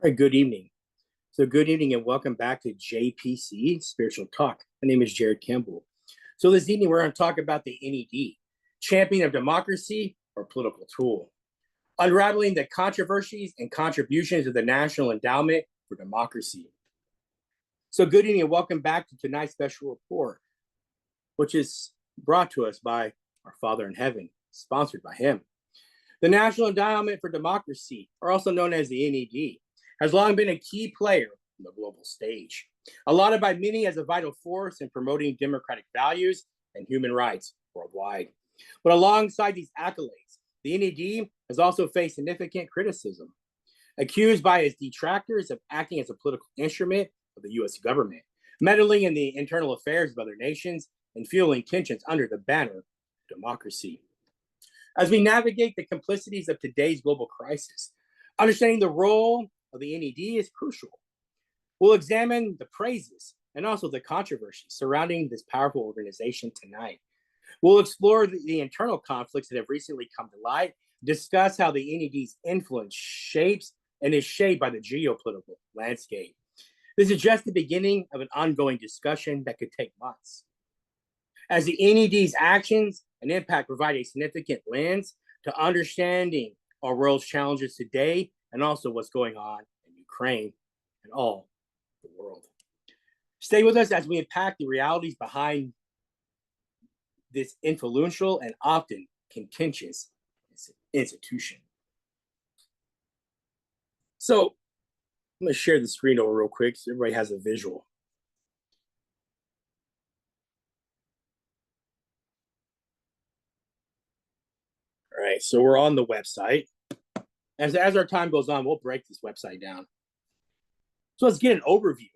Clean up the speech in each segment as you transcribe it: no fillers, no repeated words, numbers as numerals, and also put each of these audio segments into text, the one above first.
All right, good evening. Good evening and welcome back to JPC Spiritual Talk. My name is Jared Campbell. This evening we're going to talk about the NED, champion of democracy or political tool, unraveling the controversies and contributions of the National Endowment for Democracy. Good evening and welcome back to tonight's special report, which is brought to us by our Father in Heaven, sponsored by him. The National Endowment for Democracy, or also known as the NED, has long been a key player on the global stage, allotted by many as a vital force in promoting democratic values and human rights worldwide. But alongside these accolades, the N.E.D. has also faced significant criticism, accused by its detractors of acting as a political instrument of the U.S. government, meddling in the internal affairs of other nations, and fueling tensions under the banner of democracy. As we navigate the complexities of today's global crisis, understanding the role of the NED is crucial. We'll examine the praises and also the controversies surrounding this powerful organization tonight. We'll explore the internal conflicts that have recently come to light, discuss how the NED's influence shapes and is shaped by the geopolitical landscape. This is just the beginning of an ongoing discussion that could take months. As the NED's actions and impact provide a significant lens to understanding our world's challenges today and also what's going on in Ukraine and all the world. Stay with us as we unpack the realities behind this influential and often contentious institution. I'm going to share the screen over real quick so everybody has a visual. All right, so we're on the website. As our time goes on, we'll break this website down. Let's get an overview.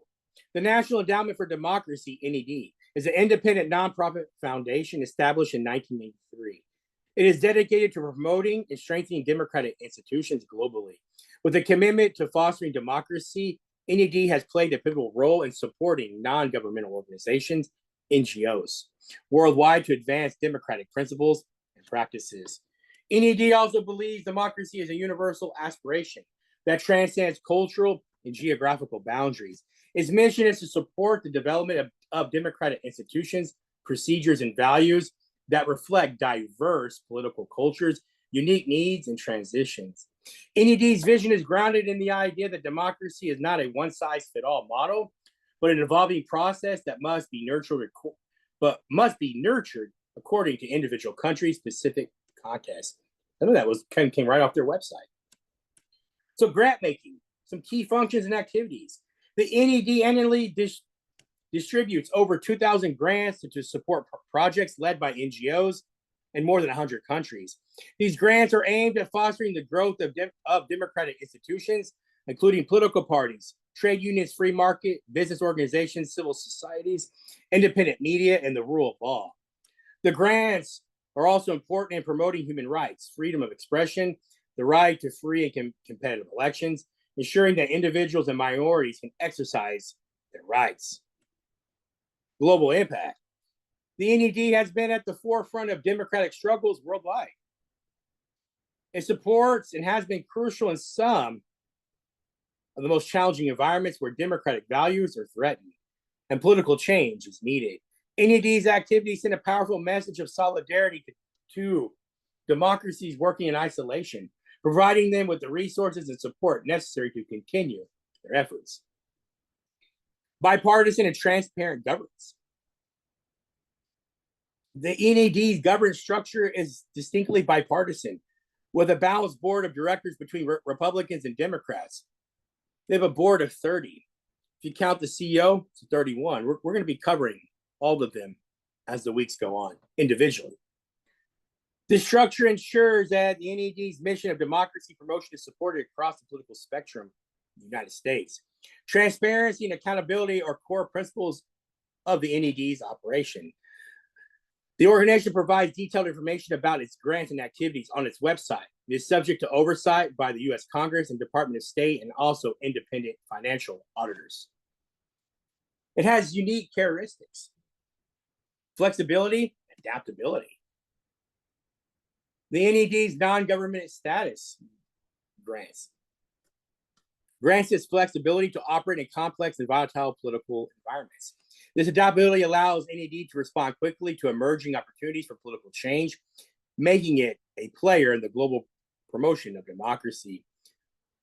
The National Endowment for Democracy, NED, is an independent nonprofit foundation established in 1983. It is dedicated to promoting and strengthening democratic institutions globally. With a commitment to fostering democracy, NED has played a pivotal role in supporting non-governmental organizations, NGOs, worldwide to advance democratic principles and practices. NED also believes democracy is a universal aspiration that transcends cultural and geographical boundaries. Its mission is to support the development of democratic institutions, procedures, and values that reflect diverse political cultures, unique needs, and transitions. NED's vision is grounded in the idea that democracy is not a one-size-fits-all model, but an evolving process that must be nurtured according to individual country-specific context. I know that came right off their website. Grant making, some key functions and activities. The NED annually distributes over 2,000 grants to support projects led by NGOs in more than 100 countries. These grants are aimed at fostering the growth of democratic institutions, including political parties, trade unions, free market, business organizations, civil societies, independent media, and the rule of law. The grants are also important in promoting human rights, freedom of expression, the right to free and competitive elections, ensuring that individuals and minorities can exercise their rights. Global impact. The NED has been at the forefront of democratic struggles worldwide. It supports and has been crucial in some of the most challenging environments where democratic values are threatened and political change is needed. NED's activities send a powerful message of solidarity to democracies working in isolation, providing them with the resources and support necessary to continue their efforts. Bipartisan and transparent governance. The NED's governance structure is distinctly bipartisan, with a balanced board of directors between Republicans and Democrats. They have a board of 30. If you count the CEO, it's 31. We're going to be covering all of them as the weeks go on individually. This structure ensures that the NED's mission of democracy promotion is supported across the political spectrum in the United States. Transparency and accountability are core principles of the NED's operation. The organization provides detailed information about its grants and activities on its website. It is subject to oversight by the U.S. Congress and Department of State and also independent financial auditors. It has unique characteristics: flexibility, adaptability. The NED's non-government status grants. grants its flexibility to operate in complex and volatile political environments. This adaptability allows NED to respond quickly to emerging opportunities for political change, making it a player in the global promotion of democracy.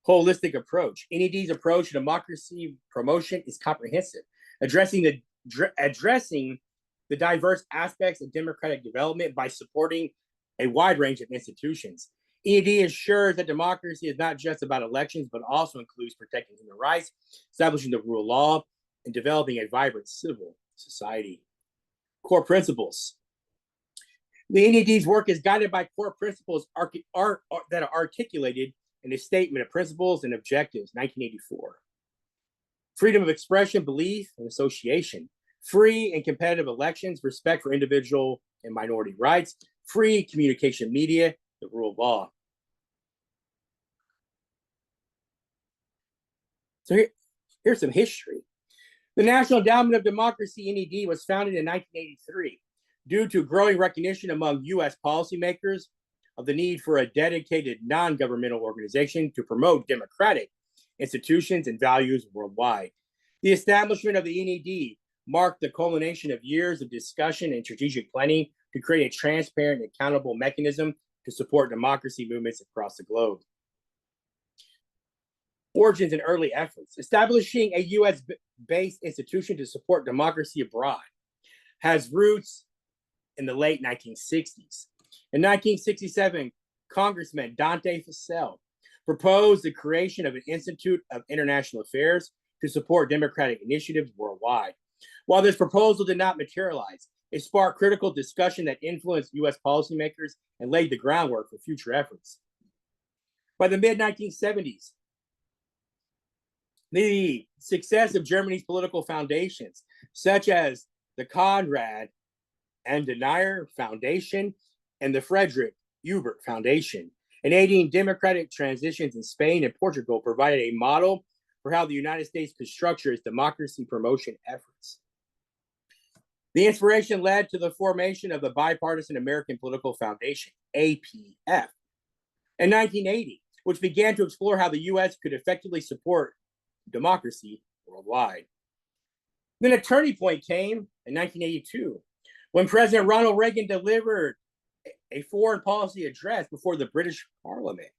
Holistic approach. NED's approach to democracy promotion is comprehensive, addressing the diverse aspects of democratic development by supporting a wide range of institutions. NED ensures that democracy is not just about elections, but also includes protecting human rights, establishing the rule of law, and developing a vibrant civil society. Core principles. The NED's work is guided by core principles that are articulated in a Statement of Principles and Objectives, 1984. Freedom of expression, belief, and association. Free and competitive elections, respect for individual and minority rights, free communication media, the rule of law. So here's some history. The National Endowment of Democracy, NED, was founded in 1983 due to growing recognition among U.S. policymakers of the need for a dedicated non-governmental organization to promote democratic institutions and values worldwide. The establishment of the NED marked the culmination of years of discussion and strategic planning to create a transparent and accountable mechanism to support democracy movements across the globe. Origins and early efforts. Establishing a U.S.-based institution to support democracy abroad has roots in the late 1960s. In 1967, Congressman Dante Fascell proposed the creation of an Institute of International Affairs to support democratic initiatives worldwide. While this proposal did not materialize, it sparked critical discussion that influenced U.S. policymakers and laid the groundwork for future efforts. By the mid-1970s, the success of Germany's political foundations, such as the Konrad Adenauer Foundation and the Friedrich Ebert Foundation, in aiding democratic transitions in Spain and Portugal, provided a model for how the United States could structure its democracy promotion efforts. The inspiration led to the formation of the Bipartisan American Political Foundation, APF, in 1980, which began to explore how the U.S. could effectively support democracy worldwide. Then a turning point came in 1982, when President Ronald Reagan delivered a foreign policy address before the British Parliament.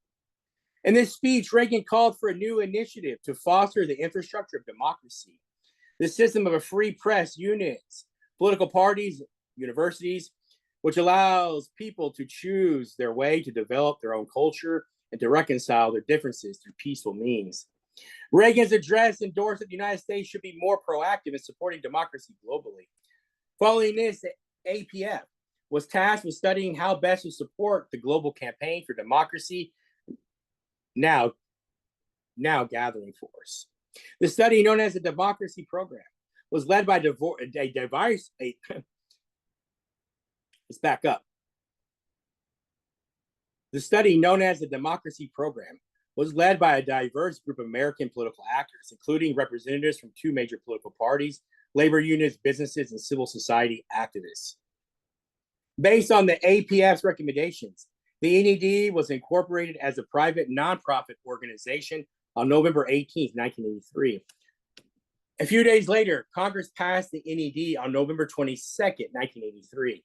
In this speech, Reagan called for a new initiative to foster the infrastructure of democracy, the system of a free press, units, political parties, universities, which allows people to choose their way to develop their own culture and to reconcile their differences through peaceful means. Reagan's address endorsed that the United States should be more proactive in supporting democracy globally. Following this, the APF was tasked with studying how best to support the global campaign for democracy, now gathering force. The study, known as the Democracy Program, was led by let's back up. The study, known as the Democracy Program, was led by a diverse group of American political actors, including representatives from two major political parties, labor unions, businesses, and civil society activists. Based on the APF's recommendations, the NED was incorporated as a private nonprofit organization on November 18, 1983. A few days later, Congress passed the NED on November 22, 1983.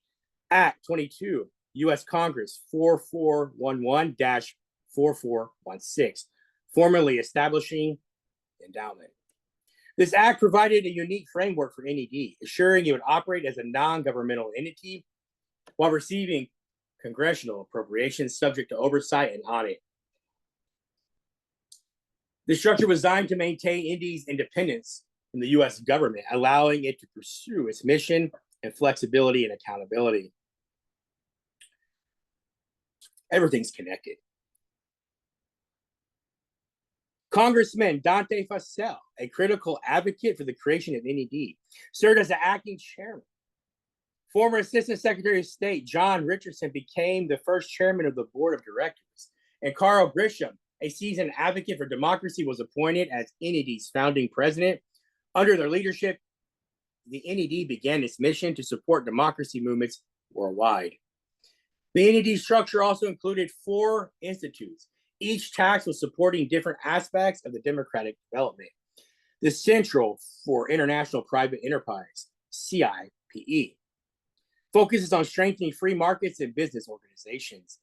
Act 22, U.S. Congress 4411-4416, formally establishing endowment. This act provided a unique framework for NED, assuring it would operate as a non-governmental entity while receiving congressional appropriations subject to oversight and audit. The structure was designed to maintain NED's independence from the U.S. government, allowing it to pursue its mission and flexibility and accountability. Everything's connected. Congressman Dante Fascell, a critical advocate for the creation of NED, served as the acting chairman. Former Assistant Secretary of State John Richardson became the first chairman of the board of directors, and Carl Grisham, a seasoned advocate for democracy, was appointed as NED's founding president. Under their leadership, the NED began its mission to support democracy movements worldwide. The NED structure also included 4 institutes, each tasked with supporting different aspects of the democratic development. The Central for International Private Enterprise, CIPE, focuses on strengthening free markets and business organizations.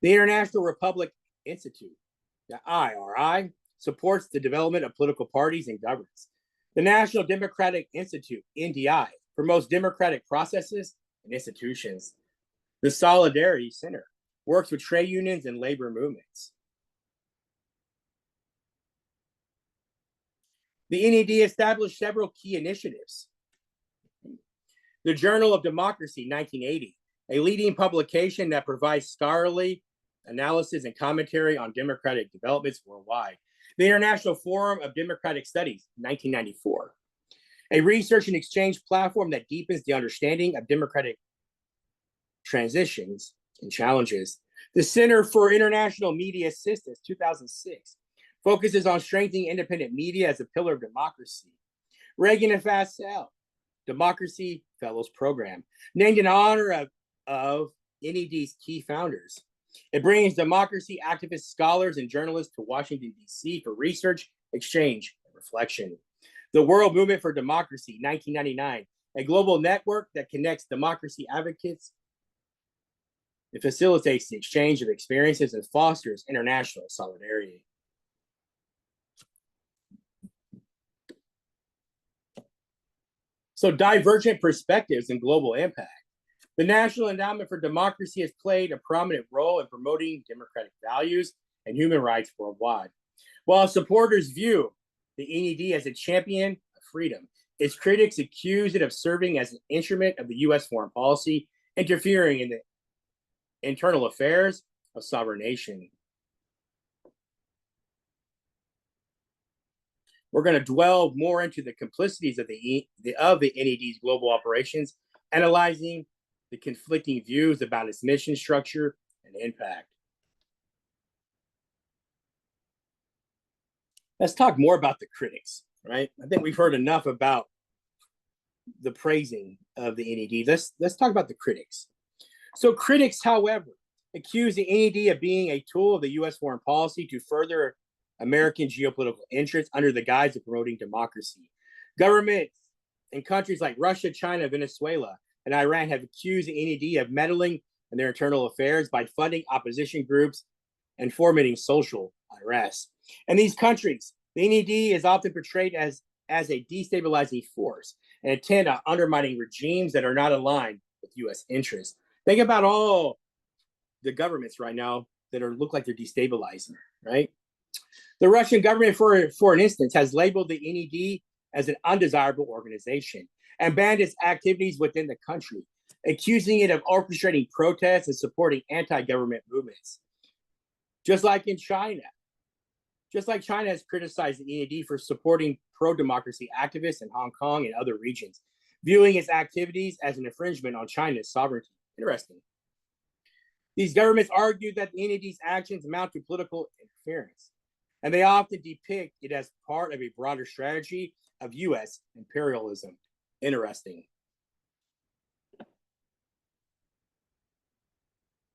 The International Republic Institute, the IRI, supports the development of political parties and governments. The National Democratic Institute, NDI, promotes democratic processes and institutions. The Solidarity Center works with trade unions and labor movements. The NED established several key initiatives. The Journal of Democracy, 1980, a leading publication that provides scholarly analysis and commentary on democratic developments worldwide. The International Forum of Democratic Studies, 1994, a research and exchange platform that deepens the understanding of democratic transitions and challenges. The Center for International Media Assistance, 2006, focuses on strengthening independent media as a pillar of democracy. Reagan and Fassel, Democracy Fellows Program, named in honor of NED's key founders. It brings democracy activists, scholars, and journalists to Washington, D.C. for research, exchange, and reflection. The World Movement for Democracy, 1999, a global network that connects democracy advocates. It facilitates the exchange of experiences and fosters international solidarity. So, divergent perspectives and global impact. The National Endowment for Democracy has played a prominent role in promoting democratic values and human rights worldwide. While supporters view the NED as a champion of freedom, its critics accuse it of serving as an instrument of the U.S. foreign policy, interfering in the internal affairs of sovereign nation. We're going to dwell more into the complexities of the NED's global operations, analyzing the conflicting views about its mission structure and impact. Let's talk more about the critics, right? I think we've heard enough about the praising of the NED. Let's talk about the critics. So critics, however, accuse the NED of being a tool of the U.S. foreign policy to further American geopolitical interests under the guise of promoting democracy. Governments in countries like Russia, China, Venezuela, and Iran have accused the NED of meddling in their internal affairs by funding opposition groups and fomenting social unrest. In these countries, the NED is often portrayed as a destabilizing force and intent on undermining regimes that are not aligned with U.S. interests. Think about all the governments right now that look like they're destabilizing, right? The Russian government, for an instance, has labeled the NED as an undesirable organization and banned its activities within the country, accusing it of orchestrating protests and supporting anti-government movements. Just like China has criticized the NED for supporting pro-democracy activists in Hong Kong and other regions, viewing its activities as an infringement on China's sovereignty. Interesting. These governments argue that the NED's actions amount to political interference, and they often depict it as part of a broader strategy of U.S. imperialism. Interesting.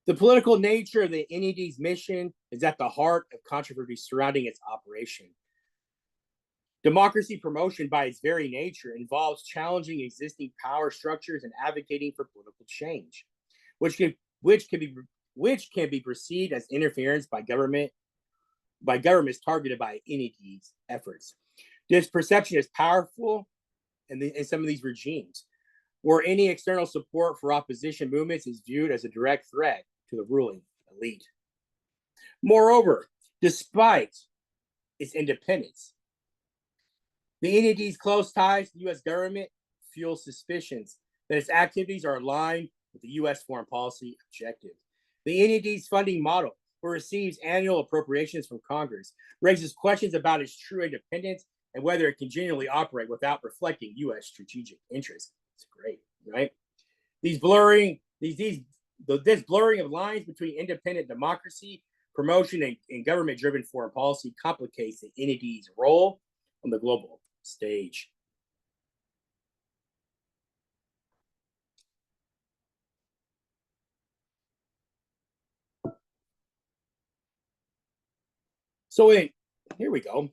The political nature of the NED's mission is at the heart of controversies surrounding its operation. Democracy promotion, by its very nature, involves challenging existing power structures and advocating for political change, which can be perceived as interference by governments targeted by NED's efforts. This perception is powerful in some of these regimes, where any external support for opposition movements is viewed as a direct threat to the ruling elite. Moreover, despite its independence, the NED's close ties to the U.S. government fuel suspicions that its activities are aligned with the U.S. foreign policy objective. The NED's funding model, which receives annual appropriations from Congress, raises questions about its true independence and whether it can genuinely operate without reflecting U.S. strategic interests. It's great, right? This blurring of lines between independent democracy, promotion, and government-driven foreign policy complicates the NED's role on the global stage. Here we go.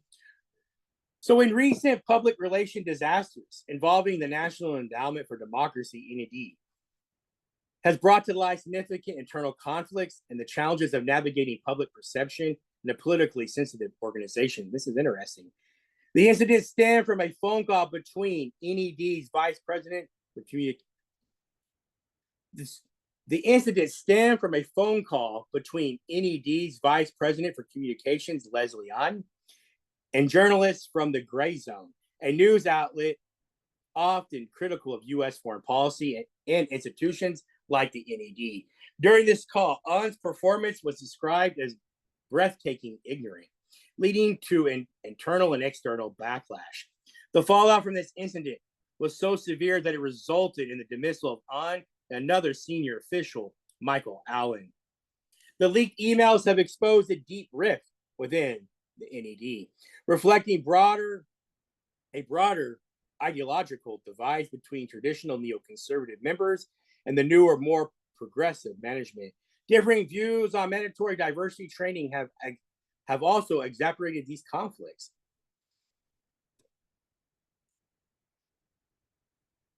So in recent public relation disasters involving the National Endowment for Democracy, N.E.D, has brought to light significant internal conflicts and the challenges of navigating public perception in a politically sensitive organization. This is interesting. The incident stemmed from a phone call between N.E.D's vice president for communications. The incident stemmed from a phone call between N.E.D's vice president for communications, Leslie Ahn, and journalists from the Gray Zone, a news outlet often critical of U.S. foreign policy and institutions like the N.E.D. During this call, Ahn's performance was described as breathtaking ignorant, leading to an internal and external backlash. The fallout from this incident was so severe that it resulted in the dismissal of Ahn and another senior official, Michael Allen. The leaked emails have exposed a deep rift within the NED, reflecting a broader ideological divide between traditional neoconservative members and the newer, more progressive management. Differing views on mandatory diversity training have also exacerbated these conflicts.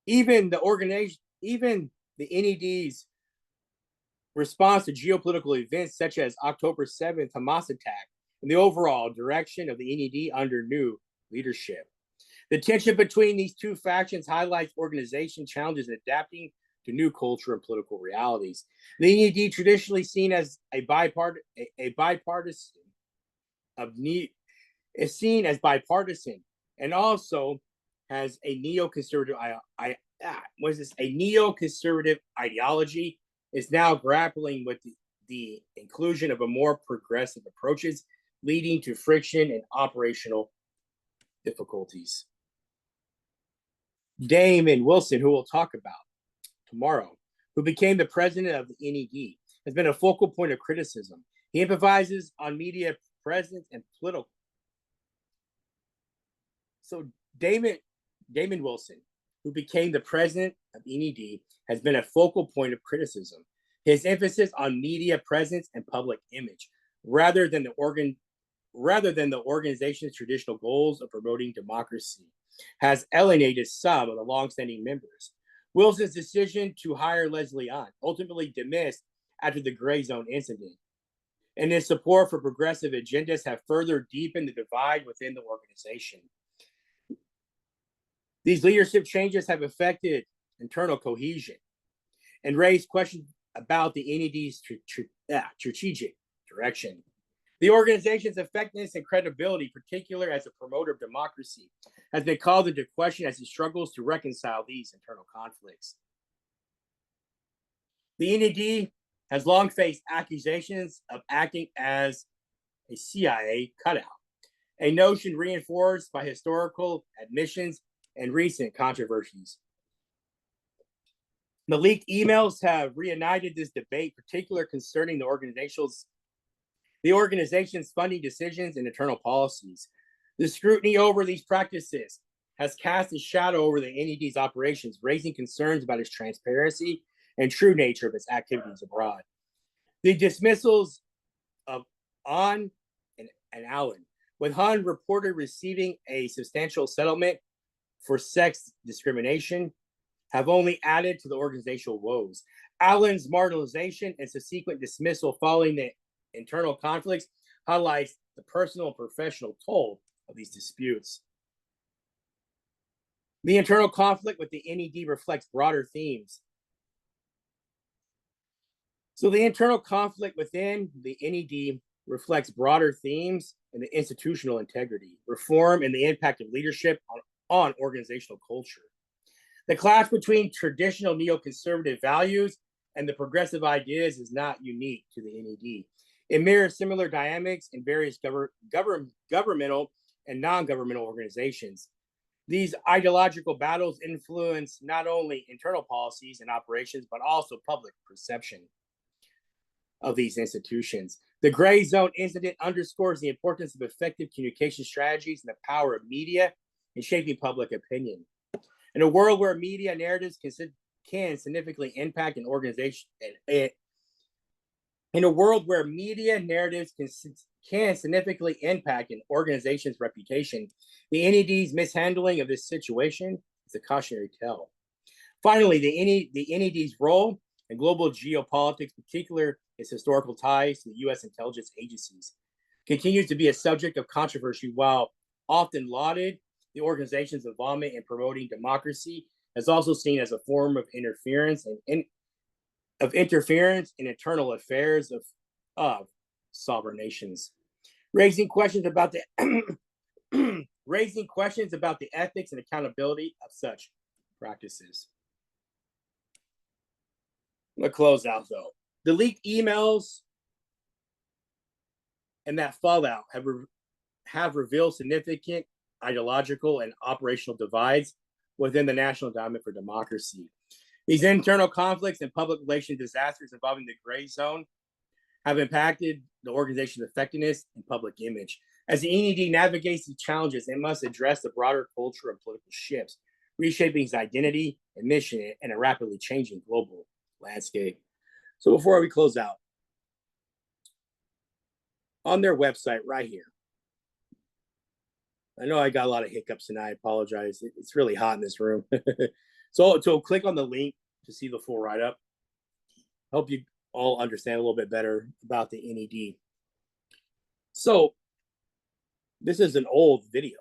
Even the NED's response to geopolitical events such as October 7th Hamas attack and the overall direction of the NED under new leadership. The tension between these two factions highlights organization challenges in adapting to new culture and political realities. The NED, traditionally seen as bipartisan, is seen as bipartisan and also has a neoconservative ideology, is now grappling with the inclusion of a more progressive approaches, leading to friction and operational difficulties. Damon Wilson, who we'll talk about tomorrow, who became the president of the NED, has been a focal point of criticism. He emphasizes on media presence and political. So Damon Wilson, who became the president of NED, has been a focal point of criticism. His emphasis on media presence and public image, rather than the organization's traditional goals of promoting democracy, has alienated some of the longstanding members. Wilson's decision to hire Leslie Ahn, ultimately dismissed after the Gray Zone incident, and his support for progressive agendas have further deepened the divide within the organization. These leadership changes have affected internal cohesion and raised questions about the NED's strategic direction. The organization's effectiveness and credibility, particularly as a promoter of democracy, has been called into question as it struggles to reconcile these internal conflicts. The NED has long faced accusations of acting as a CIA cutout, a notion reinforced by historical admissions and recent controversies. The leaked emails have reignited this debate, particularly concerning the organization's funding decisions and internal policies. The scrutiny over these practices has cast a shadow over the NED's operations, raising concerns about its transparency and true nature of its activities abroad. The dismissals of Ahn and Allen, with Ahn reported receiving a substantial settlement for sex discrimination, have only added to the organizational woes. Allen's marginalization and subsequent dismissal following the internal conflicts highlights the personal and professional toll of these disputes. The internal conflict with the NED reflects broader themes. So the internal conflict within the NED reflects broader themes in the institutional integrity, reform, and the impact of leadership on organizational culture. The clash between traditional neoconservative values and the progressive ideas is not unique to the NED. It mirrors similar dynamics in various governmental and non-governmental organizations. These ideological battles influence not only internal policies and operations, but also public perception of these institutions. The Gray Zone incident underscores the importance of effective communication strategies and the power of media in shaping public opinion. In a world where media narratives can significantly impact an organization In a world where media narratives can significantly impact an organization's reputation, the NED's mishandling of this situation is a cautionary tale. Finally, the NED's role in global geopolitics, particularly its historical ties to the U.S. intelligence agencies, continues to be a subject of controversy. While often lauded, the organization's involvement in promoting democracy is also seen as a form of interference in internal affairs of sovereign nations, raising questions about the raising questions about the ethics and accountability of such practices. I'm gonna close out though. The leaked emails and that fallout have revealed significant ideological and operational divides within the National Endowment for Democracy. These internal conflicts and public relations disasters involving the gray zone have impacted the organization's effectiveness and public image. As the NED navigates these challenges, it must address the broader culture and political shifts, reshaping its identity and mission in a rapidly changing global landscape. So before we close out, on their website right here, I know I got a lot of hiccups and I apologize. It's really hot in this room. So click on the link to see the full write-up. Help you all understand a little bit better about the NED. So this is an old video.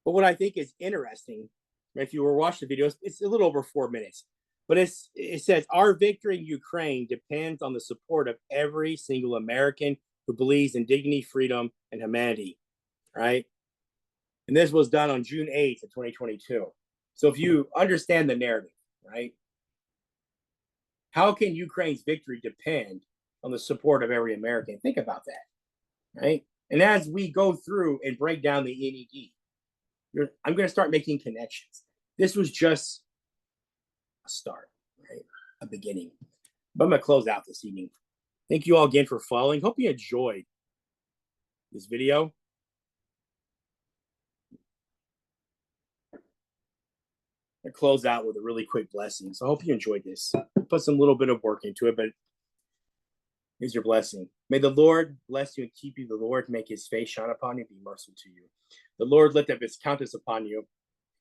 But what I think is interesting, if you were watching the video, it's a little over 4 minutes. But it says, our victory in Ukraine depends on the support of every single American who believes in dignity, freedom, and humanity, right? And this was done on June 8th of 2022. So if you understand the narrative, right? How can Ukraine's victory depend on the support of every American? Think about that, right? And as we go through and break down the NED, I'm going to start making connections. This was just a start, right? A beginning. But I'm going to close out this evening. Thank you all again for following. Hope you enjoyed this video. I close out with a really quick blessing. So I hope you enjoyed this. Put some little bit of work into it, but here's your blessing. May the Lord bless you and keep you. The Lord make his face shine upon you and be merciful to you. The Lord lift up his countenance upon you,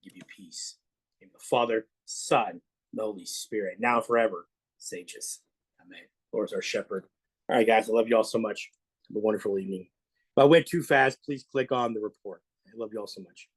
give you peace. In the Father, Son, and the Holy Spirit, now and forever. Sages. Amen. Lord's our shepherd. All right, guys, I love you all so much. Have a wonderful evening. If I went too fast, please click on the report. I love you all so much.